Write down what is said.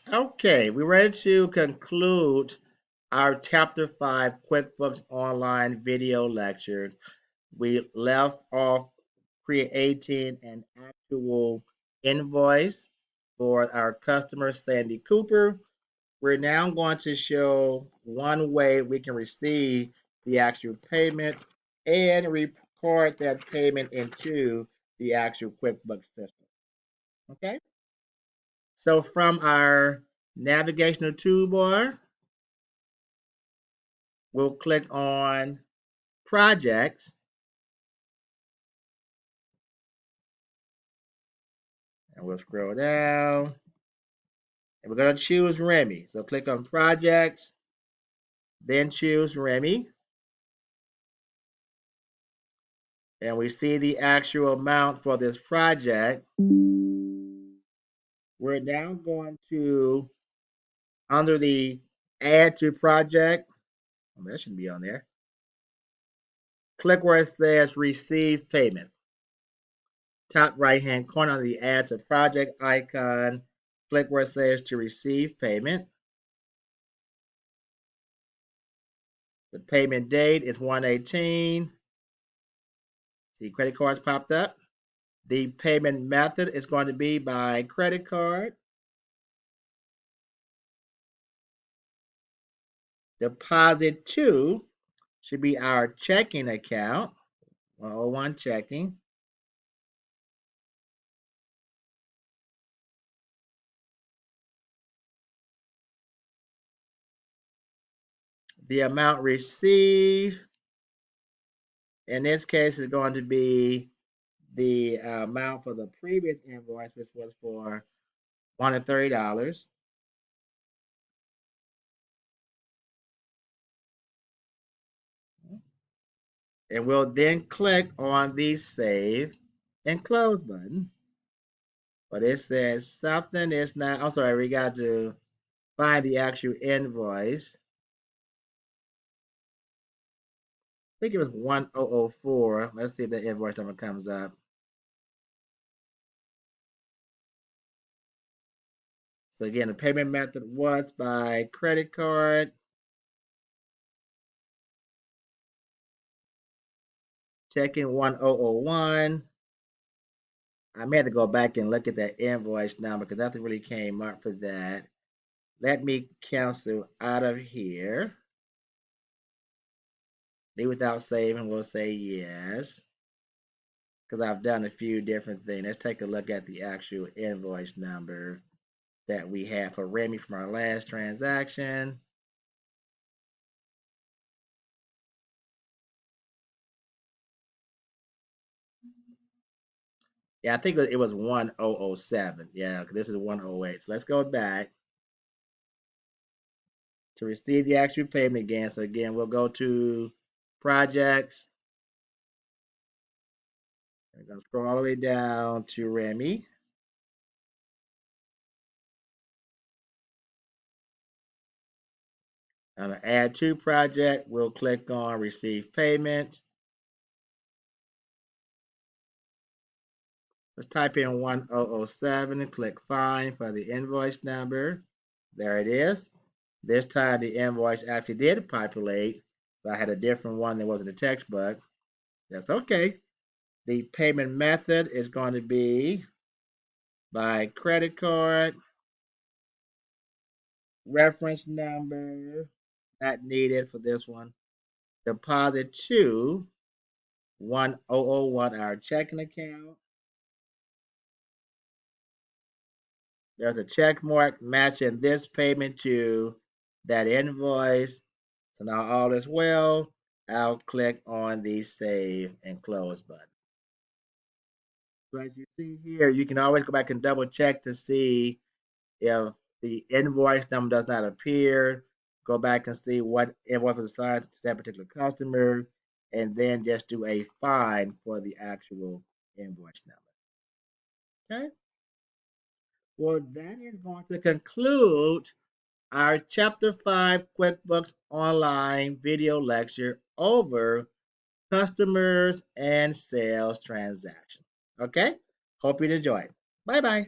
Okay, we're ready to conclude our Chapter 5 QuickBooks Online video lecture. We left off creating an actual invoice for our customer, Sandy Cooper. We're now going to show one way we can receive the actual payment and record that payment into the actual QuickBooks system. Okay? So from our navigational toolbar, we'll click on Projects, and we'll scroll down, and we're going to choose Remy. So click on Projects, then choose Remy, and we see the actual amount for this project. We're now going to, under the Add to Project, that shouldn't be on there, click where it says Receive Payment. Top right-hand corner on the Add to Project icon, click where it says to receive payment. The payment date is 1/18. See, credit cards popped up. The payment method is going to be by credit card. Deposit to should be our checking account, 101 checking. The amount received, in this case, is going to be the amount for the previous invoice, which was for $130. And we'll then click on the Save and Close button. But it says something is not, I'm sorry, we got to find the actual invoice. I think it was 1004. Let's see if the invoice number comes up. So again, the payment method was by credit card. Checking 1001. I may have to go back and look at that invoice number because nothing really came up for that. Let me cancel out of here. Leave without saving, we'll say yes. Because I've done a few different things. Let's take a look at the actual invoice number that we have for Remy from our last transaction. Yeah, I think it was 1007. Yeah, because this is 108. So let's go back to receive the actual payment again. So again, we'll go to projects. We're going to scroll all the way down to Remy. On the Add to project, we'll click on Receive Payment. Let's type in 1007 and click Find for the invoice number. There it is. This time the invoice actually did populate. So I had a different one that was in the textbook. That's okay. The payment method is going to be by credit card, reference number, not needed for this one. Deposit to 1001, our checking account. There's a check mark matching this payment to that invoice. So now all is well. I'll click on the Save and Close button. So as you see here, you can always go back and double check to see if the invoice number does not appear. Go back and see what invoice was assigned to that particular customer, and then just do a find for the actual invoice number. Okay. Well, that is going to conclude our Chapter 5 QuickBooks Online video lecture over customers and sales transactions. Okay? Hope you enjoyed. Bye bye.